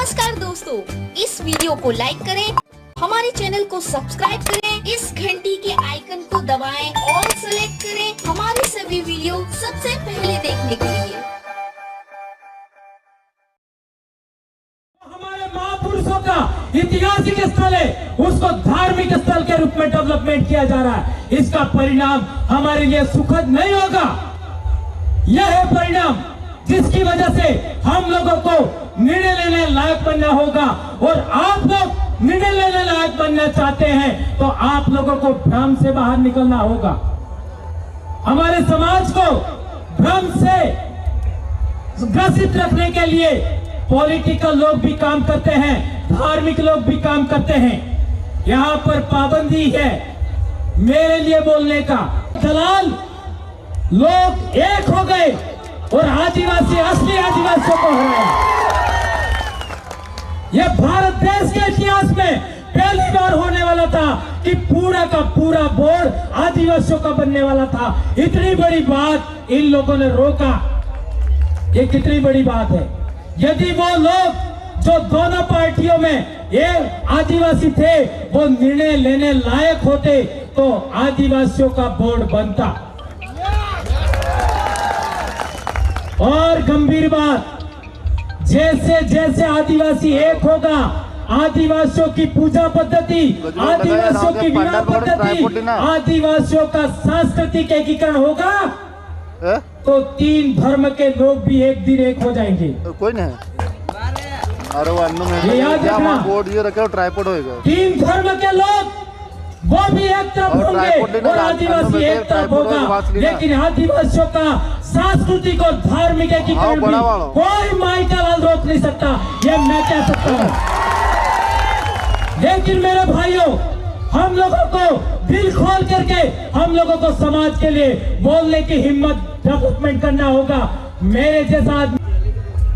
नमस्कार दोस्तों, इस वीडियो को लाइक करें, हमारे चैनल को सब्सक्राइब करें, इस घंटी के आइकन को दबाएं और सेलेक्ट करें हमारे सभी वीडियो सबसे पहले देखने के लिए। हमारे महापुरुषों का ऐतिहासिक स्थल है, उसको धार्मिक स्थल के रूप में डेवलपमेंट किया जा रहा है। इसका परिणाम हमारे लिए सुखद नहीं होगा। यह है परिणाम जिसकी वजह से हम लोगों को निर्णय लेने लायक बनना होगा, और आप लोग निर्णय लेने लायक बनना चाहते हैं तो आप लोगों को भ्रम से बाहर निकलना होगा। हमारे समाज को भ्रम से ग्रसित रखने के लिए पॉलिटिकल लोग भी काम करते हैं, धार्मिक लोग भी काम करते हैं। यहाँ पर पाबंदी है मेरे लिए बोलने का। दलाल लोग एक हो गए और आदिवासी असली आदिवासियों को हराया। यह भारत देश के इतिहास में पहली बार होने वाला था कि पूरा का पूरा बोर्ड आदिवासियों का बनने वाला था। इतनी बड़ी बात इन लोगों ने रोका, ये कितनी बड़ी बात है। यदि वो लोग जो दोनों पार्टियों में ये आदिवासी थे वो निर्णय लेने लायक होते तो आदिवासियों का बोर्ड बनता। और गंभीर बात, जैसे जैसे आदिवासी एक होगा, आदिवासियों की पूजा पद्धति, आदिवासियों की विवाह पद्धति, आदिवासियों का सांस्कृतिक एकीकरण होगा तो तीन धर्म के लोग भी एक दिन एक हो जाएंगे। कोई नहीं, अरे वो अन्नू में याद रखना, बोर्ड ये रखे ट्राइपॉड होएगा। तीन धर्म के लोग वो भी एक तरफ होंगे और आदिवासी एक तरफ होगा, लेकिन आदिवासियों का सांस्कृतिक और धार्मिक एकीकरण कोई माइकल रोक नहीं सकता, ये मैं कह सकता हूँ। लेकिन मेरे भाइयों, हम लोगों को दिल खोल करके हम लोगों को समाज के लिए बोलने की हिम्मत डेवलपमेंट करना होगा। मेरे जैसा आदमी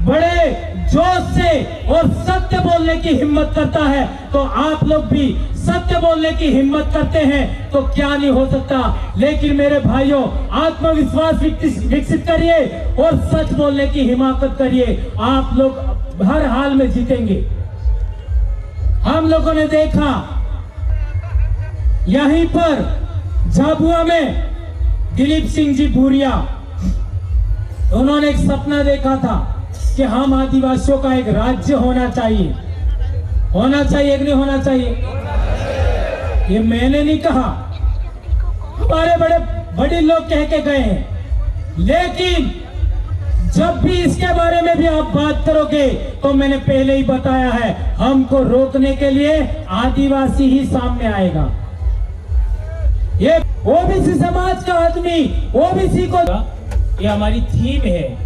बड़े जोश से और सत्य बोलने की हिम्मत करता है तो आप लोग भी सत्य बोलने की हिम्मत करते हैं तो क्या नहीं हो सकता। लेकिन मेरे भाइयों, आत्मविश्वास विकसित करिए और सच बोलने की हिम्मत करिए, आप लोग हर हाल में जीतेंगे। हम लोगों ने देखा यहीं पर झाबुआ में दिलीप सिंह जी भूरिया, उन्होंने एक सपना देखा था कि हम आदिवासियों का एक राज्य होना चाहिए। होना चाहिए कि नहीं होना चाहिए? ये मैंने नहीं कहा, हमारे बड़े लोग कह के गए हैं। लेकिन जब भी इसके बारे में भी आप बात करोगे तो मैंने पहले ही बताया है, हमको रोकने के लिए आदिवासी ही सामने आएगा। ये ओबीसी समाज का आदमी ओबीसी को, ये हमारी थीम है,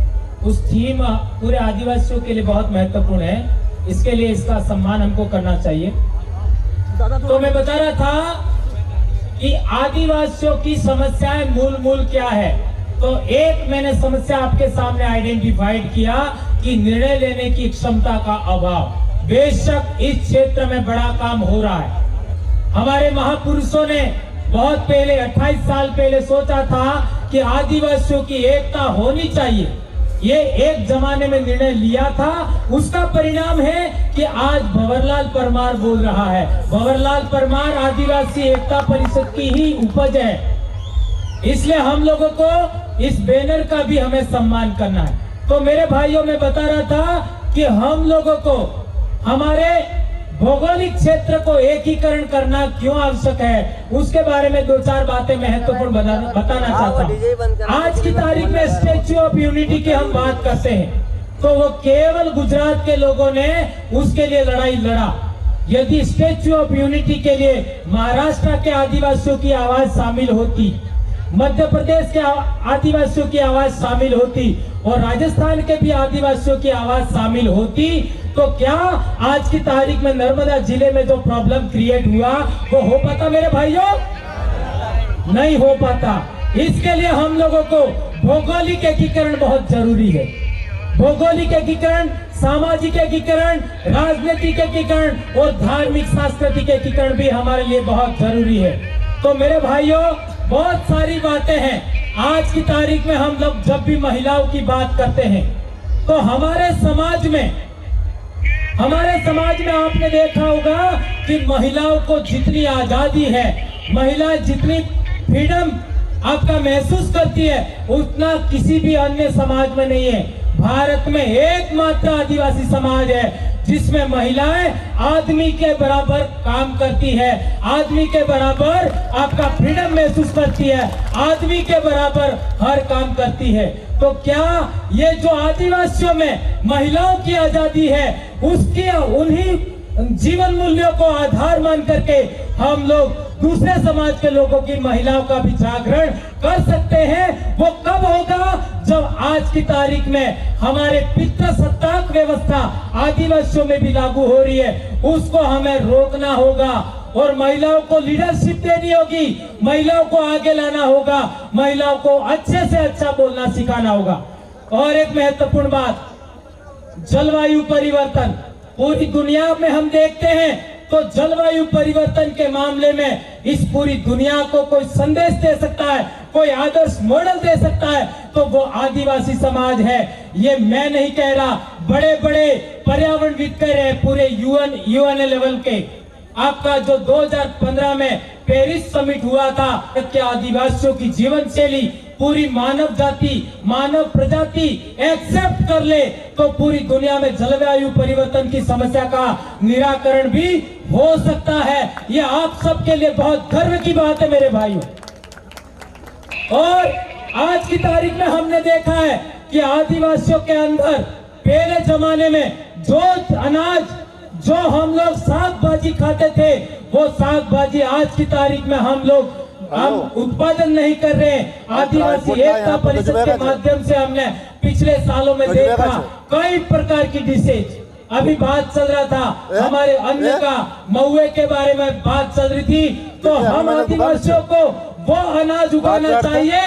उस थीम पूरे आदिवासियों के लिए बहुत महत्वपूर्ण है, इसके लिए इसका सम्मान हमको करना चाहिए। तो मैं बता रहा था कि आदिवासियों की समस्याएं मूल क्या है। तो एक मैंने समस्या आपके सामने आइडेंटिफाइड किया कि निर्णय लेने की क्षमता का अभाव। बेशक इस क्षेत्र में बड़ा काम हो रहा है। हमारे महापुरुषों ने बहुत पहले 28 साल पहले सोचा था कि आदिवासियों की एकता होनी चाहिए। ये एक जमाने में निर्णय लिया था, उसका परिणाम है कि आज भंवरलाल परमार बोल रहा है। भंवरलाल परमार आदिवासी एकता परिषद की ही उपज है, इसलिए हम लोगों को इस बैनर का भी हमें सम्मान करना है। तो मेरे भाइयों, मैं बता रहा था कि हम लोगों को हमारे भौगोलिक क्षेत्र को एकीकरण करना क्यों आवश्यक है, उसके बारे में दो चार बातें महत्वपूर्ण बताना चाहता हूँ। आज की तारीख में स्टैच्यू ऑफ यूनिटी की हम बात करते हैं तो वो केवल गुजरात के लोगों ने उसके लिए लड़ाई लड़ा। यदि स्टैच्यू ऑफ यूनिटी के लिए महाराष्ट्र के आदिवासियों की आवाज शामिल होती, मध्य प्रदेश के आदिवासियों की आवाज शामिल होती और राजस्थान के भी आदिवासियों की आवाज शामिल होती तो क्या आज की तारीख में नर्मदा जिले में जो प्रॉब्लम क्रिएट हुआ वो हो पाता मेरे भाइयों? नहीं हो पाता। इसके लिए हम लोगों को भौगोलिक एकीकरण बहुत जरूरी है। भौगोलिक एकीकरण, सामाजिक एकीकरण, राजनीतिक एकीकरण और धार्मिक सांस्कृतिक एकीकरण भी हमारे लिए बहुत जरूरी है। तो मेरे भाइयों, बहुत सारी बातें हैं। आज की तारीख में हम लोग जब भी महिलाओं की बात करते हैं तो हमारे समाज में हमारे समाज में आपने देखा होगा कि महिलाओं को जितनी आजादी है, महिलाएं जितनी फ्रीडम आपका महसूस करती है, उतना किसी भी अन्य समाज में नहीं है। भारत में एकमात्र आदिवासी समाज है जिसमें महिलाएं आदमी के बराबर काम करती है, आदमी के बराबर आपका फ्रीडम महसूस करती है, आदमी के बराबर हर काम करती है। तो क्या ये जो आदिवासियों में महिलाओं की आजादी है, उसकी उन्हीं जीवन मूल्यों को आधार मान करके हम लोग दूसरे समाज के लोगों की महिलाओं का भी जागरण कर सकते हैं। वो कब होगा? जब आज की तारीख में हमारे पितृसत्ताक व्यवस्था आदिवासियों में भी लागू हो रही है, उसको हमें रोकना होगा और महिलाओं को लीडरशिप देनी होगी, महिलाओं को आगे लाना होगा, महिलाओं को अच्छे से अच्छा बोलना सिखाना होगा। और एक महत्वपूर्ण बात, जलवायु परिवर्तन पूरी दुनिया में हम देखते हैं, तो जलवायु परिवर्तन के मामले में इस पूरी दुनिया को कोई संदेश दे सकता है, कोई आदर्श मॉडल दे सकता है, तो वो आदिवासी समाज है। ये मैं नहीं कह रहा, बड़े बड़े पर्यावरणविद कह रहे हैं, पूरे यूएन लेवल के। आपका जो 2015 में पेरिस समिट हुआ था कि आदिवासियों की जीवन शैली पूरी मानव जाति, मानव प्रजाति एक्सेप्ट कर ले तो पूरी दुनिया में जलवायु परिवर्तन की समस्या का निराकरण भी हो सकता है। यह आप सबके लिए बहुत गर्व की बात है मेरे भाइयों। और आज की तारीख में हमने देखा है कि आदिवासियों के अंदर पहले जमाने में जो अनाज, जो हम लोग साग भाजी खाते थे, वो साग भाजी आज की तारीख में हम लोग उत्पादन नहीं कर रहे हैं। आदिवासी एकता परिषद के माध्यम से हमने पिछले सालों में देखा कई प्रकार की डिशेज। अभी बात चल रहा था हमारे अन्न का, महुए के बारे में बात चल रही थी, तो हम आदिवासियों को वो अनाज उगाना चाहिए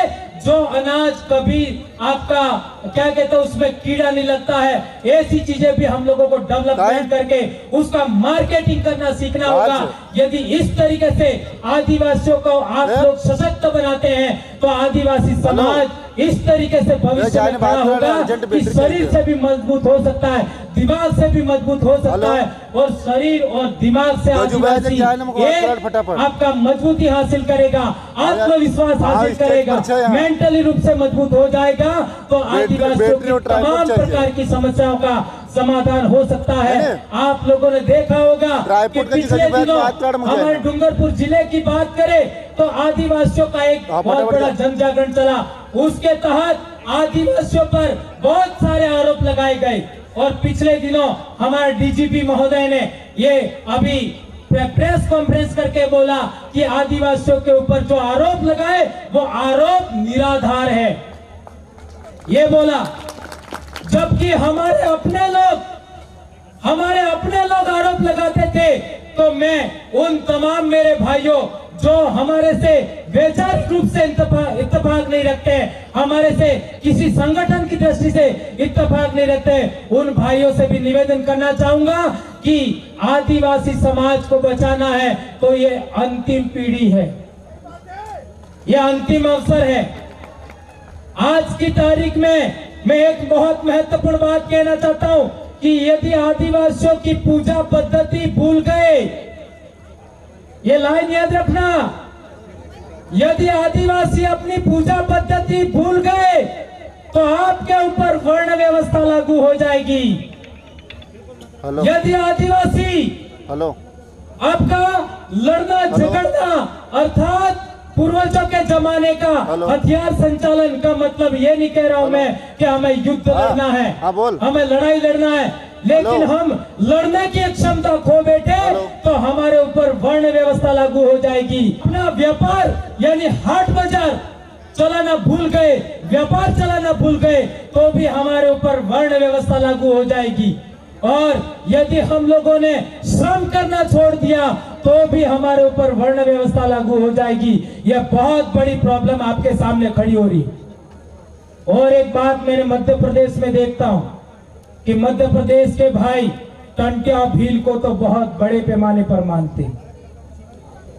जो अनाज कभी आपका क्या कहते हैं उसमें कीड़ा नहीं लगता है। ऐसी चीजें भी हम लोगों को डेवलपमेंट करके उसका मार्केटिंग करना सीखना होगा। यदि इस तरीके से आदिवासियों को आप लोग सशक्त बनाते हैं तो आदिवासी समाज इस तरीके से भविष्य में खड़ा होगा कि शरीर से भी मजबूत हो सकता है, दिमाग से भी मजबूत हो सकता है, और शरीर और दिमाग से आदिवासी आपका मजबूती हासिल करेगा, आत्मविश्वास हासिल करेगा, मेंटली रूप से मजबूत हो जाएगा, तो आदिवासियों की तमाम प्रकार की समस्याओं का समाधान हो सकता है। आप लोगों ने देखा होगा कि पिछले दिनों हमारे डूंगरपुर जिले की बात करें तो आदिवासियों का एक बहुत बड़ा जन जागरण चला। उसके तहत आदिवासियों पर बहुत सारे आरोप लगाए गए, और पिछले दिनों हमारे डीजीपी महोदय ने ये अभी प्रेस कॉन्फ्रेंस करके बोला कि आदिवासियों के ऊपर जो आरोप लगाए वो आरोप निराधार है, ये बोला। जबकि हमारे अपने लोग आरोप लगाते थे, तो मैं उन तमाम मेरे भाइयों जो हमारे से वैचारिक रूप से इत्तेफाक नहीं रखते, हमारे से किसी संगठन की दृष्टि से इत्तेफाक नहीं रखते, उन भाइयों से भी निवेदन करना चाहूंगा कि आदिवासी समाज को बचाना है तो ये अंतिम पीढ़ी है, ये अंतिम अवसर है। आज की तारीख में मैं एक बहुत महत्वपूर्ण बात कहना चाहता हूं कि यदि आदिवासियों की पूजा पद्धति भूल गए, ये लाइन याद रखना, यदि आदिवासी अपनी पूजा पद्धति भूल गए तो आपके ऊपर वर्ण व्यवस्था लागू हो जाएगी। यदि आदिवासी आपका लड़ना झगड़ना अर्थात पूर्वजों के जमाने का हथियार संचालन का मतलब ये नहीं कह रहा हूं मैं कि हमें युद्ध लड़ना है, हमें लड़ाई लड़ना है, लेकिन हम लड़ने की क्षमता खो बैठे तो हमारे ऊपर वर्ण व्यवस्था लागू हो जाएगी। अपना व्यापार यानी हाट बाजार चलाना भूल गए, व्यापार चलाना भूल गए तो भी हमारे ऊपर वर्ण व्यवस्था लागू हो जाएगी। और यदि हम लोगों ने श्रम करना छोड़ दिया तो भी हमारे ऊपर वर्ण व्यवस्था लागू हो जाएगी। यह बहुत बड़ी प्रॉब्लम आपके सामने खड़ी हो रही। और एक बात मैंने मध्य प्रदेश में देखता हूं कि मध्य प्रदेश के भाई टंट्या भील को तो बहुत बड़े पैमाने पर मानते हैं,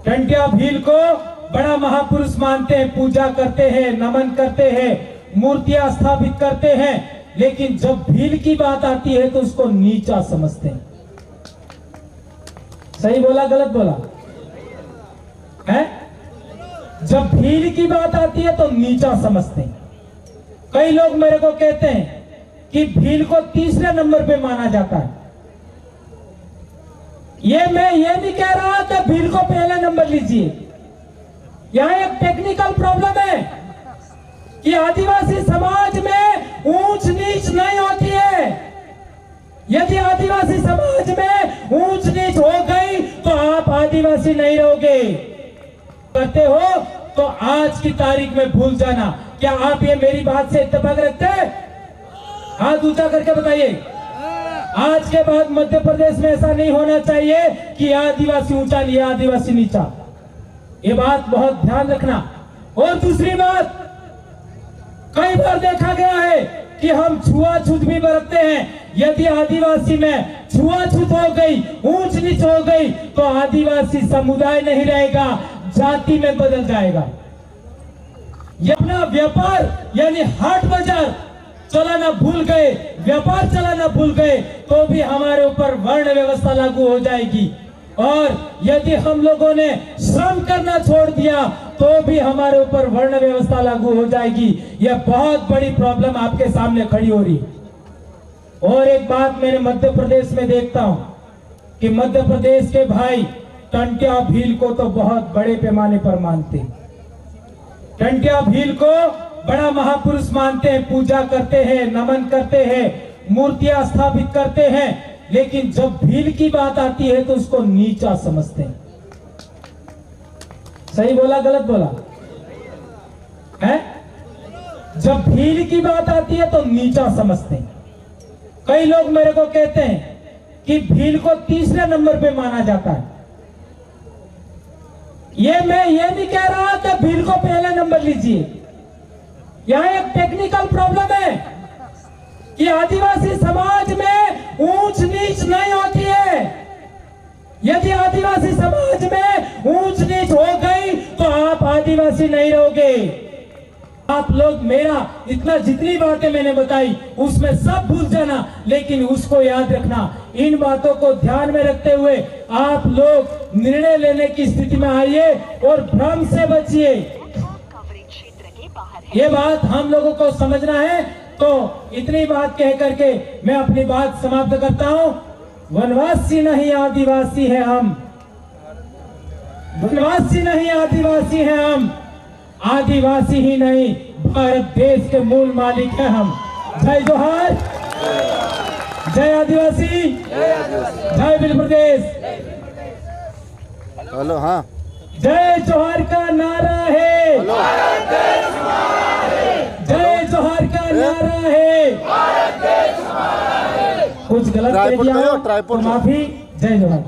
टंट्या भील को बड़ा महापुरुष मानते हैं, पूजा करते हैं, नमन करते हैं, मूर्तियां स्थापित करते हैं, लेकिन जब भील की बात आती है तो उसको नीचा समझते हैं। सही बोला गलत बोला है? जब भील की बात आती है तो नीचा समझते हैं। कई लोग मेरे को कहते हैं कि भील को तीसरे नंबर पे माना जाता है। मैं ये नहीं कह रहा कि भील को पहले नंबर लीजिए। यहां एक टेक्निकल प्रॉब्लम है कि आदिवासी समाज में ऊंच नीच नहीं होती है। यदि आदिवासी समाज में ऊंच नीच हो गई तो आप आदिवासी नहीं रहोगे। करते हो तो आज की तारीख में भूल जाना। क्या आप ये मेरी बात से इत्तेफाक रखते हैं? हाथ ऊंचा करके बताइए। आज के बाद मध्य प्रदेश में ऐसा नहीं होना चाहिए कि आदिवासी ऊंचा लिया आदिवासी नीचा। ये बात बहुत ध्यान रखना। और दूसरी बात, कई बार देखा गया है कि हम छुआछूत भी बरतते हैं। यदि आदिवासी में छुआछूत हो गई, ऊंच नीच हो गई तो आदिवासी समुदाय नहीं रहेगा, जाति में बदल जाएगा। ये अपना व्यापार यानी हाट बाजार चलाना भूल गए, व्यापार चलाना भूल गए तो भी हमारे ऊपर वर्ण व्यवस्था लागू हो जाएगी। और यदि हम लोगों ने श्रम करना छोड़ दिया तो भी हमारे ऊपर वर्ण व्यवस्था लागू हो जाएगी। यह बहुत बड़ी प्रॉब्लम आपके सामने खड़ी हो रही। और एक बात मैंने मध्य प्रदेश में देखता हूं कि मध्य प्रदेश के भाई टंट्या भील को तो बहुत बड़े पैमाने पर मानते हैं। टंट्या भील को बड़ा महापुरुष मानते हैं, पूजा करते हैं, नमन करते हैं, मूर्तियां स्थापित करते हैं। लेकिन जब भील की बात आती है तो उसको नीचा समझते हैं। सही बोला गलत बोला है? जब भील की बात आती है तो नीचा समझते हैं। कई लोग मेरे को कहते हैं कि भील को तीसरे नंबर पे माना जाता है। मैं ये नहीं कह रहा कि भील को पहले नंबर लीजिए। यहां एक टेक्निकल प्रॉब्लम है कि आदिवासी समाज में ऊंच नीच नहीं होती है। यदि आदिवासी समाज में ऊंच नीच हो गई तो आप आदिवासी नहीं रहोगे। आप लोग मेरा इतना जितनी बातें मैंने बताई उसमें सब भूल जाना, लेकिन उसको याद रखना। इन बातों को ध्यान में रखते हुए आप लोग निर्णय लेने की स्थिति में आइए और भ्रम से बचिए। ये बात हम लोगों को समझना है। तो इतनी बात कह करके मैं अपनी बात समाप्त करता हूं। वनवासी नहीं आदिवासी है हम, वनवासी नहीं आदिवासी है हम, आदिवासी ही नहीं भारत देश के मूल मालिक हैं हम। जय जोहार, जय आदिवासी, जय भील प्रदेश। हेलो, हाँ, जय जोहार का नारा है, जय जोहार का नारा है। कुछ गलत कह दिया तो माफी। जय जोहार।